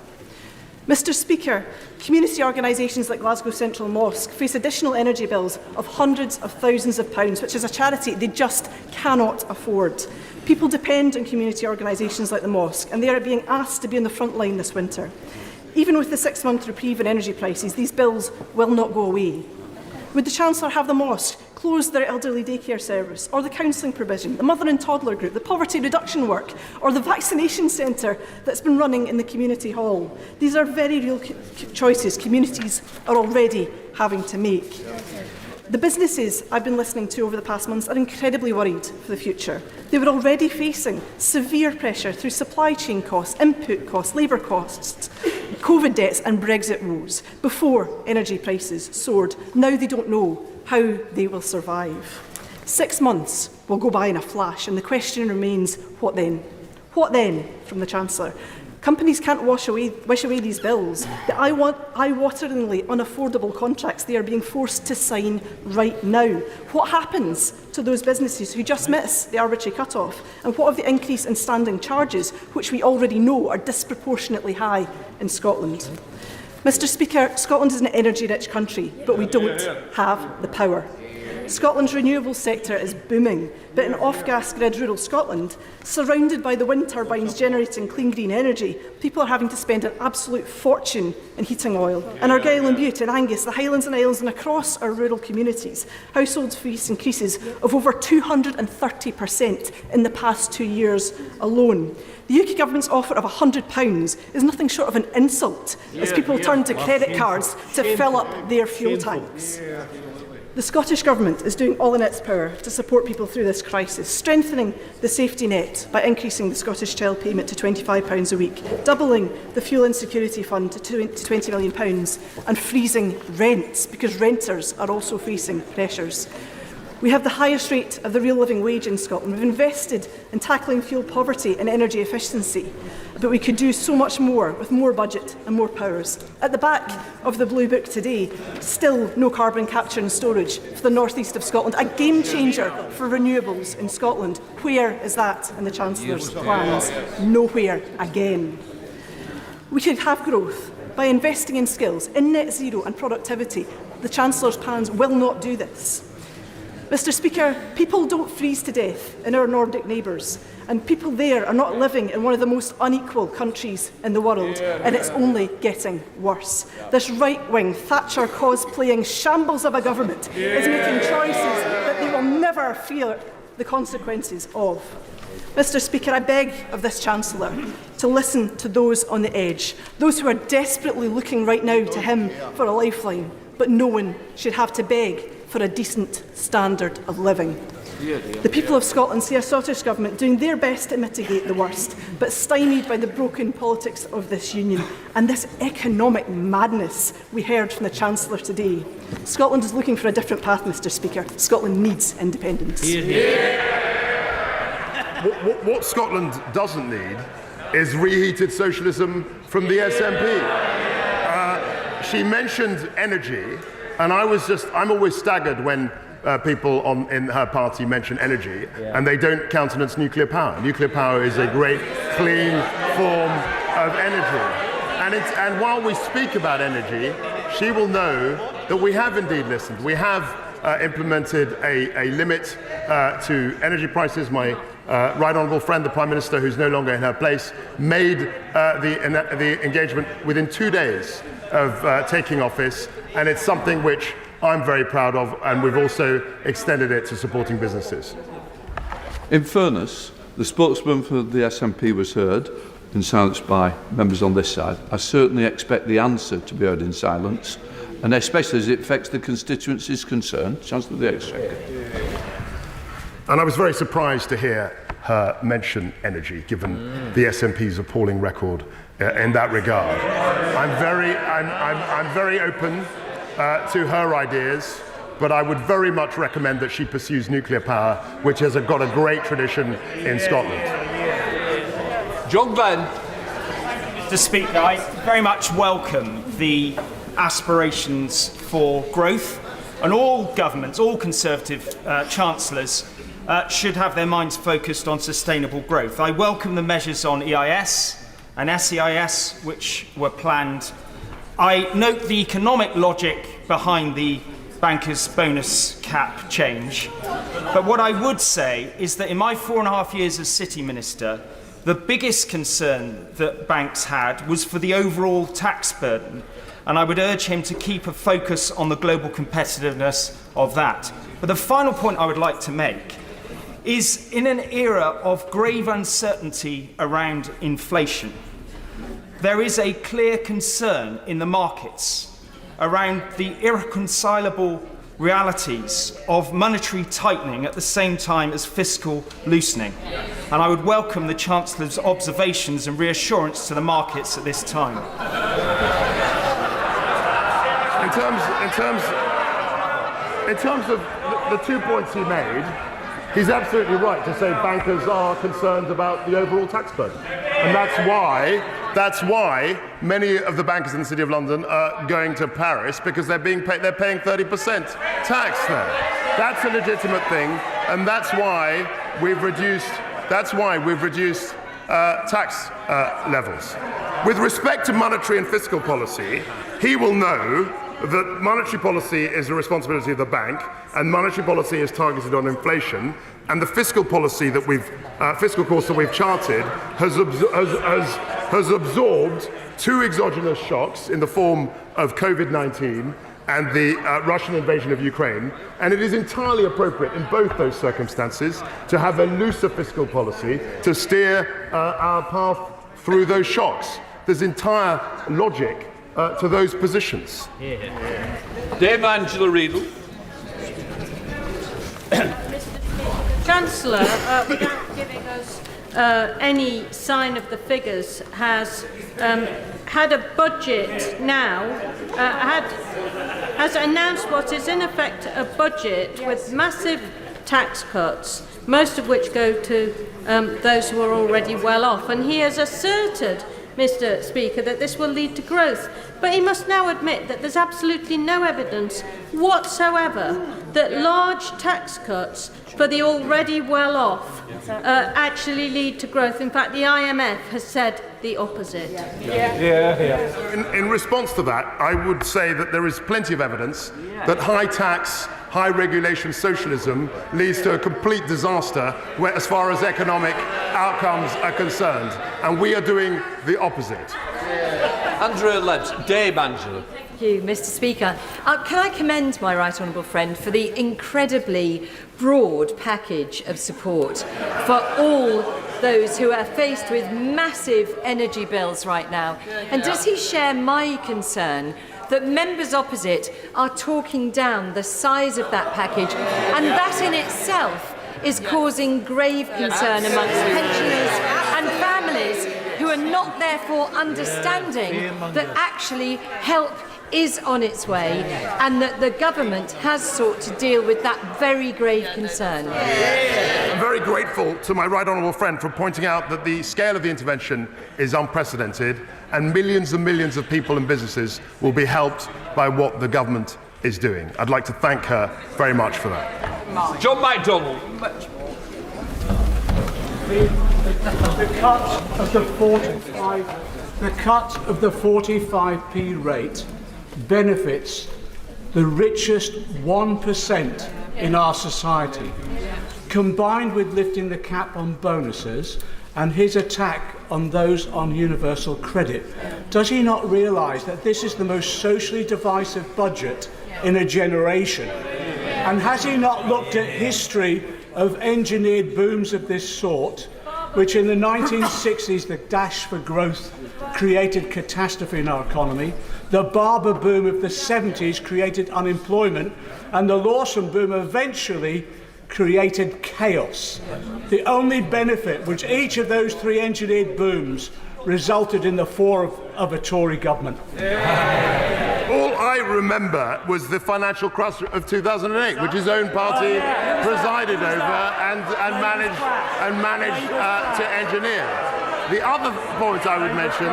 Mr. Speaker, community organisations like Glasgow Central Mosque face additional energy bills of hundreds of thousands of pounds, which as a charity they just cannot afford. People depend on community organisations like the mosque, and they are being asked to be on the front line this winter. Even with the 6-month reprieve in energy prices, these bills will not go away. Would the Chancellor have the mosque close their elderly daycare service, or the counselling provision, the mother and toddler group, the poverty reduction work, or the vaccination centre that's been running in the community hall? These are very real choices communities are already having to make. The businesses I've been listening to over the past months are incredibly worried for the future. They were already facing severe pressure through supply chain costs, input costs, labour costs, COVID debts and Brexit woes before energy prices soared. Now they don't know how they will survive. 6 months will go by in a flash, and the question remains, what then? What then from the Chancellor? Companies can't wish away these bills. The eye-wateringly unaffordable contracts they are being forced to sign right now. What happens to those businesses who just miss the arbitrary cut-off? And what of the increase in standing charges, which we already know are disproportionately high in Scotland? Mr. Speaker, Scotland is an energy-rich country, but we don't have the power. Scotland's renewables sector is booming, but in off-gas grid rural Scotland, surrounded by the wind turbines generating clean green energy, people are having to spend an absolute fortune in heating oil. In Argyll and Bute, in Angus, the Highlands and Islands and across our rural communities, household fees increases of over 230% in the past 2 years alone. The UK Government's offer of £100 is nothing short of an insult as people turn to credit cards to fill up their fuel tanks. The Scottish Government is doing all in its power to support people through this crisis, strengthening the safety net by increasing the Scottish Child payment to £25 a week, doubling the Fuel Insecurity Fund to £20 million and freezing rents because renters are also facing pressures. We have the highest rate of the real living wage in Scotland. We've invested in tackling fuel poverty and energy efficiency, but we could do so much more with more budget and more powers. At the back of the Blue Book today, still no carbon capture and storage for the north east of Scotland, a game changer for renewables in Scotland. Where is that in the Chancellor's plans? Nowhere again. We could have growth by investing in skills, in net zero and productivity. The Chancellor's plans will not do this. Mr. Speaker, people don't freeze to death in our Nordic neighbours, and people there are not living in one of the most unequal countries in the world, and it's only getting worse. This right-wing, Thatcher cosplaying shambles of a government is making choices that they will never feel the consequences of. Mr. Speaker, I beg of this Chancellor to listen to those on the edge, those who are desperately looking right now to him for a lifeline, but no one should have to beg for a decent standard of living. The people of Scotland see a Scottish Government doing their best to mitigate the worst, but stymied by the broken politics of this union and this economic madness we heard from the Chancellor today. Scotland is looking for a different path, Mr. Speaker. Scotland needs independence. What Scotland doesn't need is reheated socialism from the SNP. She mentioned energy. And I'm always staggered when people in her party mention energy and they don't countenance nuclear power. Nuclear power is a great, clean form of energy. And while we speak about energy, she will know that we have indeed listened. We have implemented a limit to energy prices. My right honourable friend, the Prime Minister, who's no longer in her place, made the engagement within 2 days of taking office, and it's something which I'm very proud of, and we've also extended it to supporting businesses. In fairness, the spokesman for the SNP was heard in silence by members on this side. I certainly expect the answer to be heard in silence, and especially as it affects the constituencies concerned. Chancellor of the Exchequer. And I was very surprised to hear her mention energy, given the SNP's appalling record in that regard. I'm very open to her ideas, but I would very much recommend that she pursues nuclear power, which has got a great tradition in Scotland. John Glenn. Mr. Speaker, I very much welcome the aspirations for growth, and all governments, all Conservative chancellors should have their minds focused on sustainable growth. I welcome the measures on EIS and SEIS which were planned. I note the economic logic behind the banker's bonus cap change. But what I would say is that in my 4.5 years as City Minister, the biggest concern that banks had was for the overall tax burden, and I would urge him to keep a focus on the global competitiveness of that. But the final point I would like to make is, in an era of grave uncertainty around inflation, there is a clear concern in the markets around the irreconcilable realities of monetary tightening at the same time as fiscal loosening. And I would welcome the Chancellor's observations and reassurance to the markets at this time. In terms of the 2 points he made, he's absolutely right to say bankers are concerned about the overall tax burden. And that's why many of the bankers in the City of London are going to Paris, because they're paying 30% tax there. That's a legitimate thing, and that's why we've reduced tax levels. With respect to monetary and fiscal policy, he will know that monetary policy is the responsibility of the bank, and monetary policy is targeted on inflation, and the fiscal policy that fiscal course that we've charted has absorbed two exogenous shocks in the form of COVID-19 and the Russian invasion of Ukraine, and it is entirely appropriate in both those circumstances to have a looser fiscal policy to steer our path through those shocks. There's entire logic to those positions. Dame Angela Riedel. Chancellor, without giving us any sign of the figures, has had a budget now, has announced what is in effect a budget with massive tax cuts, most of which go to those who are already well off. And he has asserted, Mr. Speaker, that this will lead to growth. But he must now admit that there's absolutely no evidence whatsoever that large tax cuts for the already well-off actually lead to growth. In fact, the IMF has said the opposite. In response to that, I would say that there is plenty of evidence that high tax, high regulation socialism leads to a complete disaster as far as economic outcomes are concerned. And we are doing the opposite. Andrea Lebs. Dame Angela. Thank you, Mr. Speaker. Can I commend my right honourable friend for the incredibly broad package of support for all those who are faced with massive energy bills right now? And does he share my concern that members opposite are talking down the size of that package, and that in itself is causing grave concern amongst pensioners and families who are not therefore understanding that actually help is on its way and that the government has sought to deal with that very grave concern? I'm very grateful to my right honourable friend for pointing out that the scale of the intervention is unprecedented and millions of people and businesses will be helped by what the government is doing. I'd like to thank her very much for that. John MacDonald. The cut of the 45p rate benefits the richest 1% in our society. Combined with lifting the cap on bonuses and his attack on those on universal credit, does he not realise that this is the most socially divisive budget in a generation? And has he not looked at history of engineered booms of this sort, which in the 1960s, the dash for growth created catastrophe in our economy, the Barber boom of the 70s created unemployment, and the Lawson boom eventually created chaos. The only benefit was each of those three engineered booms resulted in the fall of a Tory government. All I remember was the financial crash of 2008, which his own party presided over and managed to engineer. The other point I would mention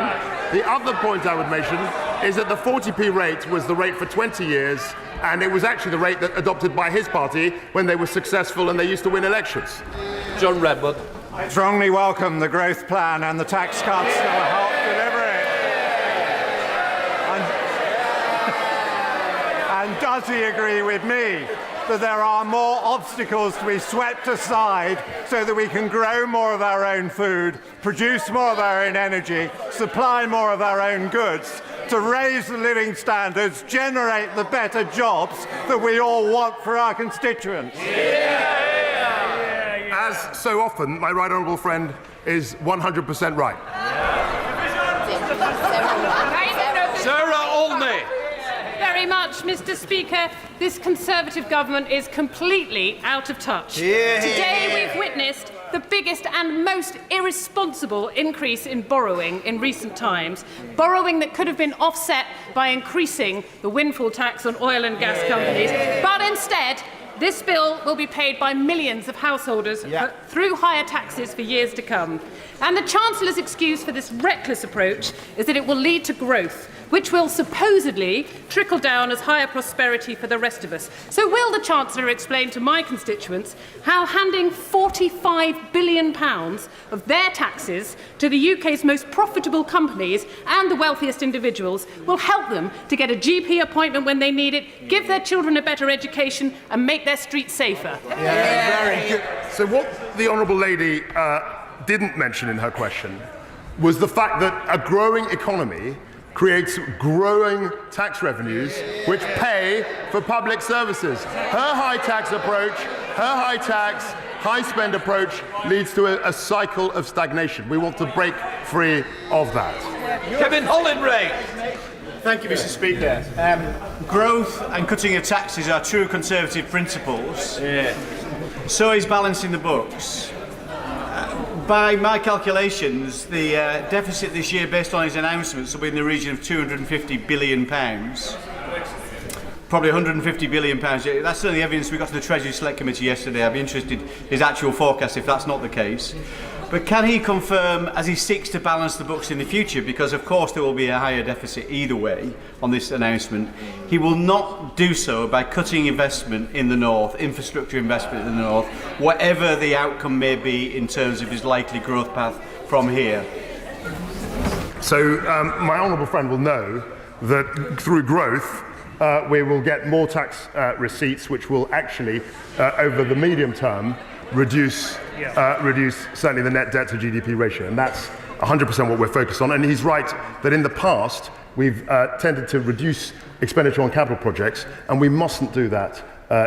is that the 40p rate was the rate for 20 years, and it was actually the rate that adopted by his party when they were successful and they used to win elections. John Redwood. I strongly welcome the growth plan and the tax cuts that will help deliver it. And does he agree with me that there are more obstacles to be swept aside so that we can grow more of our own food, produce more of our own energy, supply more of our own goods, to raise the living standards, generate the better jobs that we all want for our constituents? As so often, my right honourable friend is 100% right. Sarah Olney. Very much, Mr. Speaker. This Conservative government is completely out of touch. Today we've witnessed the biggest and most irresponsible increase in borrowing in recent times, borrowing that could have been offset by increasing the windfall tax on oil and gas companies, but instead this bill will be paid by millions of householders through higher taxes for years to come. And the Chancellor's excuse for this reckless approach is that it will lead to growth. which will supposedly trickle down as higher prosperity for the rest of us. So will the Chancellor explain to my constituents how handing £45 billion of their taxes to the UK's most profitable companies and the wealthiest individuals will help them to get a GP appointment when they need it, give their children a better education and make their streets safer? Very good. So what the Honourable Lady didn't mention in her question was the fact that a growing economy creates growing tax revenues which pay for public services. Her high tax approach, her high tax, high spend approach leads to a cycle of stagnation. We want to break free of that. Kevin Hollinray. Thank you, Mr. Speaker. Growth and cutting of taxes are true Conservative principles. So is balancing the books. By my calculations, the deficit this year, based on his announcements, will be in the region of £250 billion. Probably £150 billion. That's certainly the evidence we got to the Treasury Select Committee yesterday. I'd be interested in his actual forecast if that's not the case. But can he confirm, as he seeks to balance the books in the future, because of course there will be a higher deficit either way on this announcement, he will not do so by cutting investment in the North, infrastructure investment in the North, whatever the outcome may be in terms of his likely growth path from here? So my honourable friend will know that through growth, we will get more tax receipts, which will actually, over the medium term, reduce certainly the net debt to GDP ratio, and that's 100% what we're focused on. And he's right that in the past we've tended to reduce expenditure on capital projects, and we mustn't do that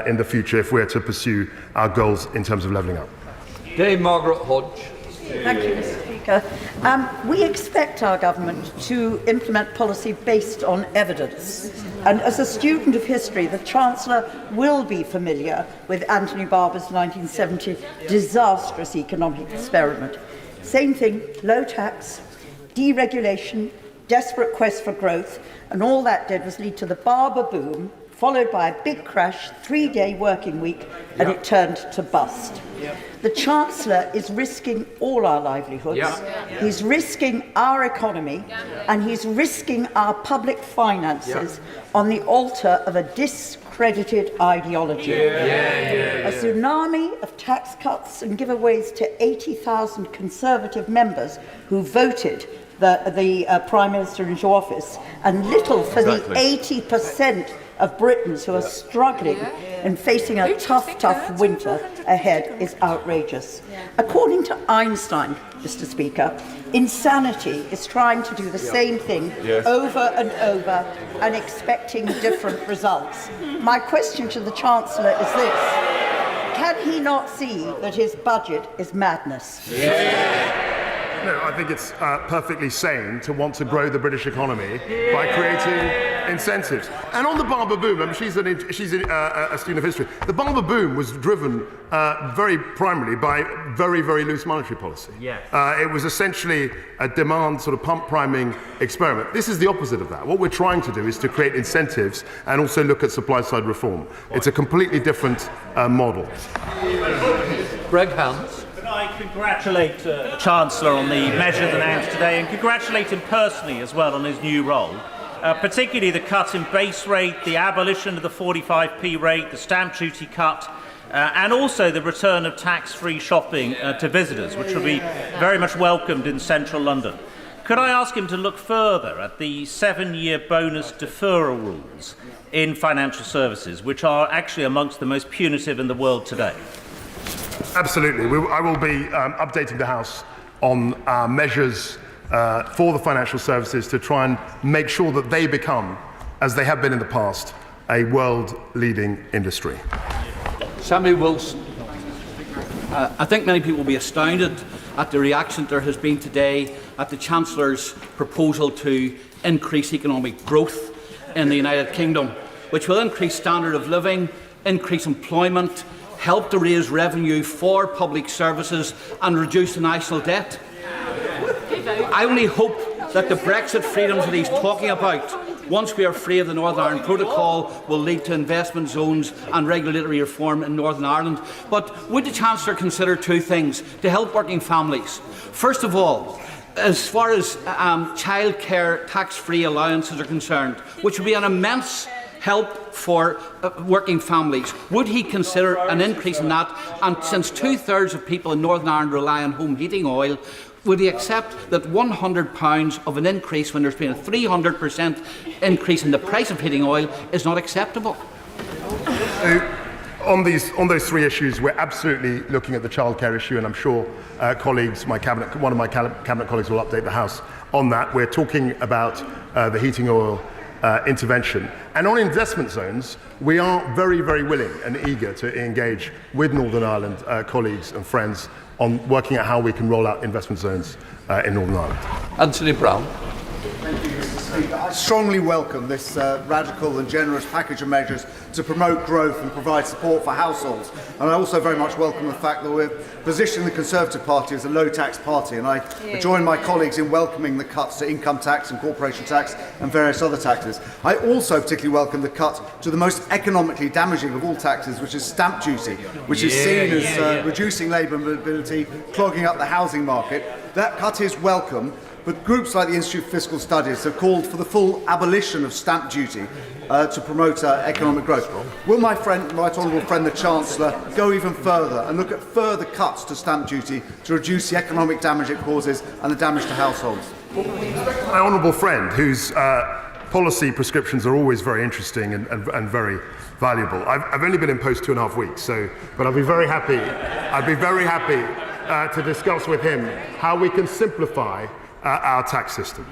in the future if we're to pursue our goals in terms of levelling up. Dame Margaret Hodge. Thank you, Mr. Speaker. We expect our government to implement policy based on evidence. And as a student of history, the Chancellor will be familiar with Anthony Barber's 1970 disastrous economic experiment. Same thing, low tax, deregulation, desperate quest for growth, and all that did was lead to the Barber boom, followed by a big crash, 3-day working week, and it turned to bust. The Chancellor is risking all our livelihoods, he's risking our economy, and he's risking our public finances on the altar of a discredited ideology. A tsunami of tax cuts and giveaways to 80,000 Conservative members who voted the Prime Minister into office, and little for the 80% of Britons who are struggling and facing a tough winter ahead is outrageous. According to Einstein, Mr. Speaker, insanity is trying to do the same thing over and over and expecting different results. My question to the Chancellor is this: can he not see that his budget is madness? No, I think it's perfectly sane to want to grow the British economy by creating incentives. And on the Barber boom, I mean, she's a student of history. The Barber boom was driven very primarily by very, very loose monetary policy. It was essentially a demand sort of pump priming experiment. This is the opposite of that. What we're trying to do is to create incentives and also look at supply side reform. It's a completely different model. Greg Hans. I congratulate the Chancellor on the measures announced today, and congratulate him personally as well on his new role, particularly the cut in base rate, the abolition of the 45p rate, the stamp duty cut, and also the return of tax-free shopping to visitors, which will be very much welcomed in central London. Could I ask him to look further at the 7-year bonus deferral rules in financial services, which are actually amongst the most punitive in the world today? Absolutely. I will be updating the House on measures for the financial services to try and make sure that they become, as they have been in the past, a world-leading industry. Sammy Wilson. I think many people will be astounded at the reaction there has been today at the Chancellor's proposal to increase economic growth in the United Kingdom, which will increase standard of living, increase employment, help to raise revenue for public services and reduce the national debt. I only hope that the Brexit freedoms that he's talking about, once we are free of the Northern Ireland Protocol, will lead to investment zones and regulatory reform in Northern Ireland. But would the Chancellor consider two things to help working families? First of all, as far as childcare tax-free allowances are concerned, which would be an immense help for working families, would he consider an increase in that? And since 2/3 of people in Northern Ireland rely on home heating oil, would he accept that £100 of an increase when there's been a 300% increase in the price of heating oil is not acceptable? On those three issues, we're absolutely looking at the childcare issue, and I'm sure colleagues, one of my cabinet colleagues will update the House on that. We're talking about the heating oil intervention. And on investment zones, we are very, very willing and eager to engage with Northern Ireland colleagues and friends on working out how we can roll out investment zones in Northern Ireland. Anthony Brown. Thank you, Mr. Speaker. I strongly welcome this radical and generous package of measures to promote growth and provide support for households. And I also very much welcome the fact that we're positioning the Conservative Party as a low-tax party. And I join my colleagues in welcoming the cuts to income tax and corporation tax and various other taxes. I also particularly welcome the cut to the most economically damaging of all taxes, which is stamp duty, which is seen as reducing labour mobility, clogging up the housing market. That cut is welcome. But groups like the Institute for Fiscal Studies have called for the full abolition of stamp duty to promote economic growth. Will my right honourable friend, the Chancellor, go even further and look at further cuts to stamp duty to reduce the economic damage it causes and the damage to households? My honourable friend, whose policy prescriptions are always very interesting and very valuable. I've only been in post 2.5 weeks, but I'd be very happy to discuss with him how we can simplify our tax system.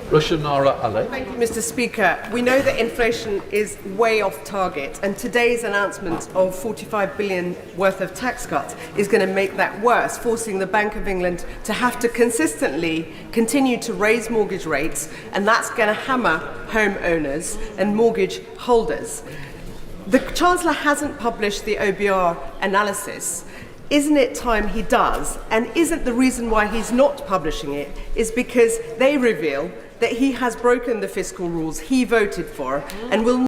Rushanara Ali. Thank you, Mr. Speaker. We know that inflation is way off target, and today's announcement of 45 billion worth of tax cuts is going to make that worse, forcing the Bank of England to have to consistently continue to raise mortgage rates, and that's going to hammer homeowners and mortgage holders. The Chancellor hasn't published the OBR analysis. Isn't it time he does? And isn't the reason why he's not publishing it is because they reveal that he has broken the fiscal rules he voted for and will